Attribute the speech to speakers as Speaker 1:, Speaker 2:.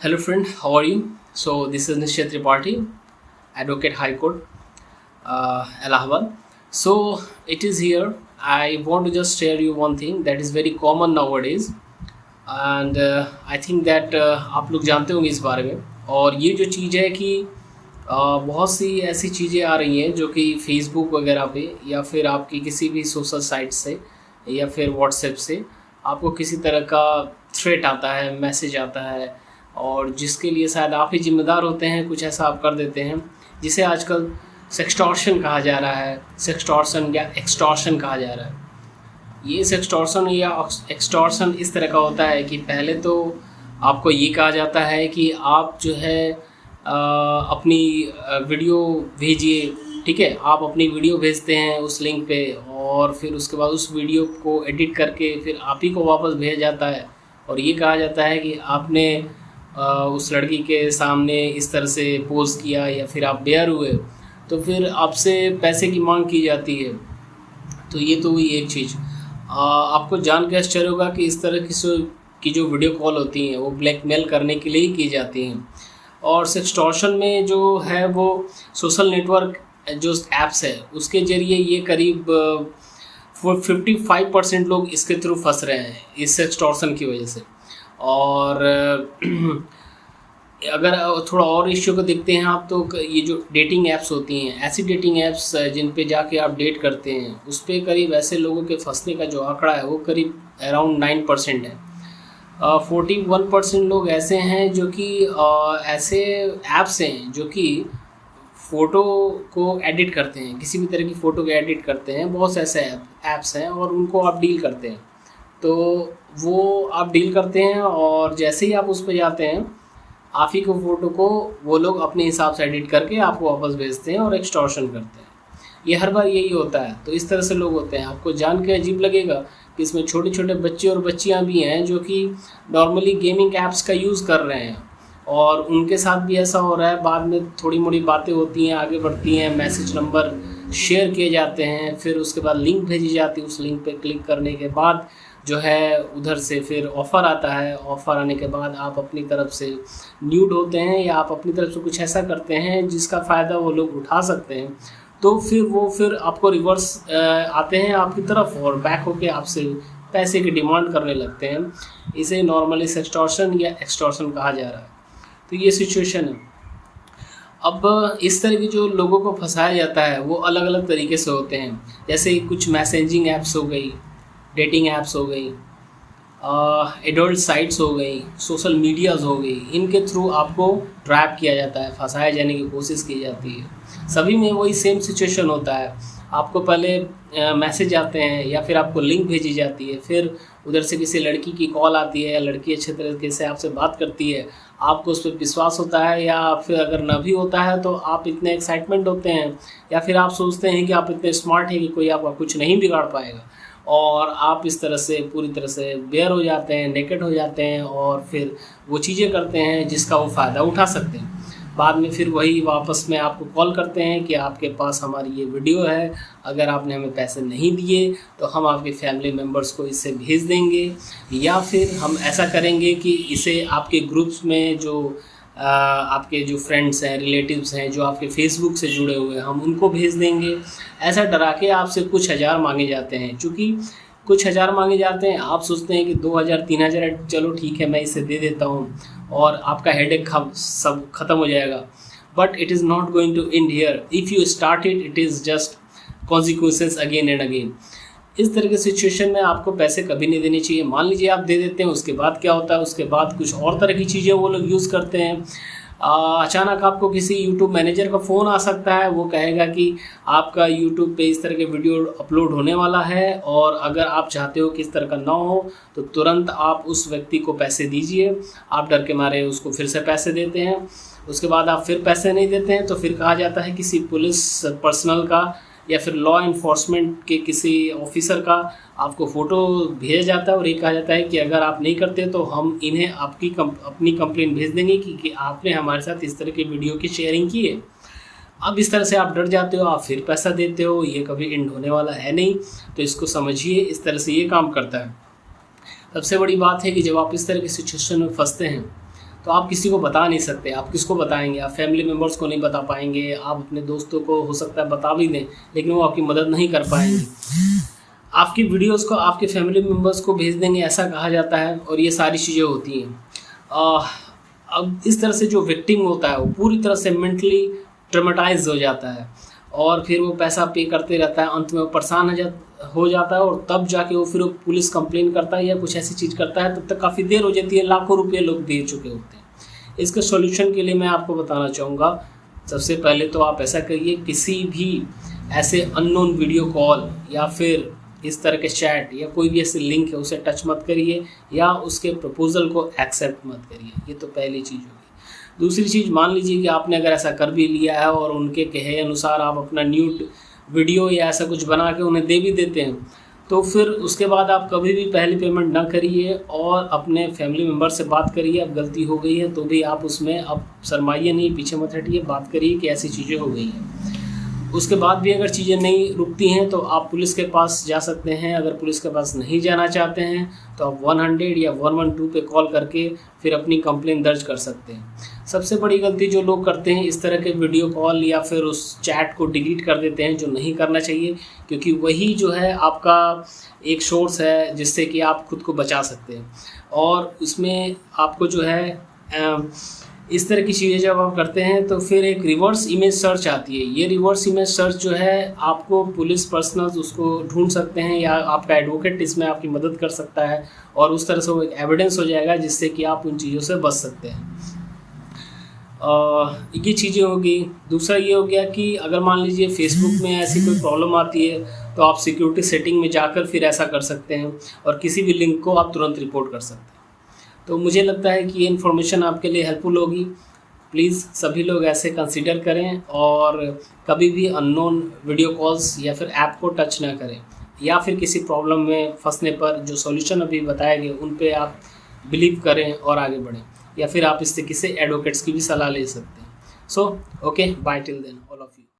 Speaker 1: Hello friend, how are you? So this is Nishit Tripathi, Advocate High Court, Allahabad. So it is here. I want to just share you one thing that is very common nowadays, and I think that आप लोग जानते होंगे इस बारे में। और ये जो चीज़ है कि बहुत सी ऐसी चीज़ें आ रही हैं जो कि फेसबुक वगैरह पे या फिर आपकी किसी भी सोशल साइट से या फिर व्हाट्सएप से आपको किसी तरह का थ्रेट आता है, मैसेज आता है, और जिसके लिए शायद आप ही ज़िम्मेदार होते हैं। कुछ ऐसा आप कर देते हैं जिसे आजकल सेक्सटॉर्शन कहा जा रहा है, सेक्सटॉर्शन या एक्सटॉर्शन कहा जा रहा है। ये सेक्सटॉर्शन या एक्सटॉर्शन इस तरह का होता है कि पहले तो आपको ये कहा जाता है कि आप जो है अपनी वीडियो भेजिए, ठीक है। आप अपनी वीडियो भेजते हैं उस लिंक पे, और फिर उसके बाद उस वीडियो को एडिट करके फिर आप ही को वापस भेजा जाता है, और ये कहा जाता है कि आपने उस लड़की के सामने इस तरह से पोज किया या फिर आप बेयर हुए, तो फिर आपसे पैसे की मांग की जाती है। तो ये तो हुई एक चीज़। आपको जान के आश्चर्य होगा कि इस तरह की जो वीडियो कॉल होती हैं वो ब्लैकमेल करने के लिए ही की जाती हैं। और सेक्सटॉर्शन में जो है वो सोशल नेटवर्क जो ऐप्स है उसके ज़रिए ये करीब 55% लोग इसके थ्रू फंस रहे हैं इस सेक्सटॉर्शन की वजह से। और अगर थोड़ा और इश्यू को देखते हैं आप, तो ये जो डेटिंग ऐप्स होती हैं, ऐसी डेटिंग ऐप्स जिन पे जाके आप डेट करते हैं, उस पे करीब ऐसे लोगों के फंसने का जो आंकड़ा है वो करीब अराउंड 9% है। 41% लोग ऐसे हैं जो कि ऐसे ऐप्स हैं जो कि फ़ोटो को एडिट करते हैं, किसी भी तरह की फ़ोटो को एडिट करते हैं। बहुत से ऐसे ऐप्स हैं और उनको आप डील करते हैं। तो वो आप डील करते हैं और जैसे ही आप उस पर जाते हैं, आप ही को फ़ोटो को वो लोग अपने हिसाब से एडिट करके आपको वापस भेजते हैं और एक्सटॉर्शन करते हैं। ये हर बार यही होता है। तो इस तरह से लोग होते हैं। आपको जान के अजीब लगेगा कि इसमें छोटे छोटे बच्चे और बच्चियां भी हैं जो कि नॉर्मली गेमिंग ऐप्स का यूज़ कर रहे हैं, और उनके साथ भी ऐसा हो रहा है। बाद में थोड़ी मोड़ी बातें होती हैं, आगे बढ़ती हैं, मैसेज नंबर शेयर किए जाते हैं, फिर उसके बाद लिंक भेजी जाती है। उस लिंक पे क्लिक करने के बाद जो है उधर से फिर ऑफ़र आता है। ऑफ़र आने के बाद आप अपनी तरफ से न्यूड होते हैं या आप अपनी तरफ से कुछ ऐसा करते हैं जिसका फ़ायदा वो लोग उठा सकते हैं। तो फिर आपको रिवर्स आते हैं आपकी तरफ और बैक होके आपसे पैसे की डिमांड करने लगते हैं। इसे नॉर्मली सेक्सटॉर्शन या एक्सटॉर्शन कहा जा रहा है। तो ये सिचुएशन है। अब इस तरह के जो लोगों को फंसाया जाता है वो अलग अलग तरीके से होते हैं। जैसे कुछ मैसेजिंग ऐप्स हो गई, डेटिंग ऐप्स हो गई, एडल्ट साइट्स हो गई, सोशल मीडियाज़ हो गई। इनके थ्रू आपको ट्रैप किया जाता है, फंसाए जाने की कोशिश की जाती है। सभी में वही सेम सिचुएशन होता है। आपको पहले मैसेज आते हैं या फिर आपको लिंक भेजी जाती है, फिर उधर से किसी लड़की की कॉल आती है या लड़की अच्छे तरीके से आपसे बात करती है। आपको उस पर विश्वास होता है, या फिर अगर ना भी होता है तो आप इतने एक्साइटमेंट होते हैं या फिर आप सोचते हैं कि आप इतने स्मार्ट हैं कि कोई आपका कुछ नहीं बिगाड़ पाएगा, और आप इस तरह से पूरी तरह से बेयर हो जाते हैं, नेकेड हो जाते हैं, और फिर वो चीज़ें करते हैं जिसका वो फ़ायदा उठा सकते हैं। बाद में फिर वही वापस में आपको कॉल करते हैं कि आपके पास हमारी ये वीडियो है, अगर आपने हमें पैसे नहीं दिए तो हम आपके फैमिली मेम्बर्स को इसे भेज देंगे, या फिर हम ऐसा करेंगे कि इसे आपके ग्रुप्स में जो आपके जो फ्रेंड्स हैं, रिलेटिव्स हैं, जो आपके फेसबुक से जुड़े हुए हैं, हम उनको भेज देंगे। ऐसा डरा के आपसे कुछ हज़ार मांगे जाते हैं। चूँकि कुछ हज़ार मांगे जाते हैं, आप सोचते हैं कि 2000 3000 चलो ठीक है मैं इसे दे देता हूँ और आपका हेडेक सब ख़त्म हो जाएगा। But it is not going to end here. If you start it is just consequences again and again. इस तरह के सिचुएशन में आपको पैसे कभी नहीं देने चाहिए। मान लीजिए आप दे देते हैं, उसके बाद क्या होता है, उसके बाद कुछ और तरह की चीज़ें वो लोग यूज़ करते हैं। अचानक आपको किसी यूट्यूब मैनेजर का फ़ोन आ सकता है। वो कहेगा कि आपका यूट्यूब पे इस तरह के वीडियो अपलोड होने वाला है, और अगर आप चाहते हो कि इस तरह का ना हो तो तुरंत आप उस व्यक्ति को पैसे दीजिए। आप डर के मारे उसको फिर से पैसे देते हैं। उसके बाद आप फिर पैसे नहीं देते हैं तो फिर कहा जाता है किसी पुलिस पर्सनल का या फिर लॉ इन्फोर्समेंट के किसी ऑफिसर का आपको फ़ोटो भेजा जाता है, और ये कहा जाता है कि अगर आप नहीं करते तो हम इन्हें अपनी कंप्लेंट भेज देंगे कि आपने हमारे साथ इस तरह की वीडियो की शेयरिंग की है। अब इस तरह से आप डर जाते हो, आप फिर पैसा देते हो। ये कभी एंड होने वाला है नहीं, तो इसको समझिए। इस तरह से ये काम करता है। सबसे बड़ी बात है कि जब आप इस तरह की सिचुएशन में फंसते हैं तो आप किसी को बता नहीं सकते। आप किसको बताएंगे? आप फैमिली मेम्बर्स को नहीं बता पाएंगे, आप अपने दोस्तों को हो सकता है बता भी दें लेकिन वो आपकी मदद नहीं कर पाएंगे। आपकी वीडियोस को आपके फैमिली मेम्बर्स को भेज देंगे, ऐसा कहा जाता है, और ये सारी चीज़ें होती हैं। अब इस तरह से जो विक्टिम होता है वो पूरी तरह से मेंटली ट्रॉमेटाइज हो जाता है और फिर वो पैसा पे करते रहता है, अंत में वो परेशान हो जाता है और तब जाके वो फिर पुलिस कंप्लेन करता है या कुछ ऐसी चीज़ करता है, तब तक काफ़ी देर हो जाती है, लाखों रुपये लोग दे चुके होते हैं। इसके सॉल्यूशन के लिए मैं आपको बताना चाहूँगा, सबसे पहले तो आप ऐसा करिए, किसी भी ऐसे अननोन वीडियो कॉल या फिर इस तरह के चैट या कोई भी ऐसे लिंक है उसे टच मत करिए या उसके प्रपोजल को एक्सेप्ट मत करिए। ये तो पहली चीज़ होगी। दूसरी चीज़, मान लीजिए कि आपने अगर ऐसा कर भी लिया है और उनके कहे अनुसार आप अपना न्यूड वीडियो या ऐसा कुछ बना के उन्हें दे भी देते हैं, तो फिर उसके बाद आप कभी भी पहली पेमेंट ना करिए और अपने फैमिली मेम्बर से बात करिए। अब गलती हो गई है तो भी आप उसमें अब शर्माइए नहीं, पीछे मत हटिए, बात करिए कि ऐसी चीज़ें हो गई हैं। उसके बाद भी अगर चीज़ें नहीं रुकती हैं तो आप पुलिस के पास जा सकते हैं। अगर पुलिस के पास नहीं जाना चाहते हैं तो आप 100 या 112 पे कॉल करके फिर अपनी कंप्लेन दर्ज कर सकते हैं। सबसे बड़ी गलती जो लोग करते हैं, इस तरह के वीडियो कॉल या फिर उस चैट को डिलीट कर देते हैं, जो नहीं करना चाहिए, क्योंकि वही जो है आपका एक सोर्स है जिससे कि आप खुद को बचा सकते हैं। और इसमें आपको जो है इस तरह की चीज़ें जब आप करते हैं तो फिर एक रिवर्स इमेज सर्च आती है। ये रिवर्स इमेज सर्च जो है आपको पुलिस पर्सनल्स उसको ढूंढ सकते हैं या आपका एडवोकेट इसमें आपकी मदद कर सकता है और उस तरह से वो एक एविडेंस हो जाएगा जिससे कि आप उन चीज़ों से बच सकते हैं। ये चीज़ें होगी। दूसरा ये हो गया कि अगर मान लीजिए फेसबुक में ऐसी कोई प्रॉब्लम आती है तो आप सिक्योरिटी सेटिंग में जाकर फिर ऐसा कर सकते हैं और किसी भी लिंक को आप तुरंत रिपोर्ट कर सकते हैं। तो मुझे लगता है कि ये इन्फॉर्मेशन आपके लिए हेल्पफुल होगी। प्लीज़ सभी लोग ऐसे कंसीडर करें और कभी भी अननोन वीडियो कॉल्स या फिर ऐप को टच ना करें, या फिर किसी प्रॉब्लम में फंसने पर जो सॉल्यूशन अभी बताए गए उन पे आप बिलीव करें और आगे बढ़ें, या फिर आप इससे किसी एडवोकेट्स की भी सलाह ले सकते हैं। So okay, bye till then all of you.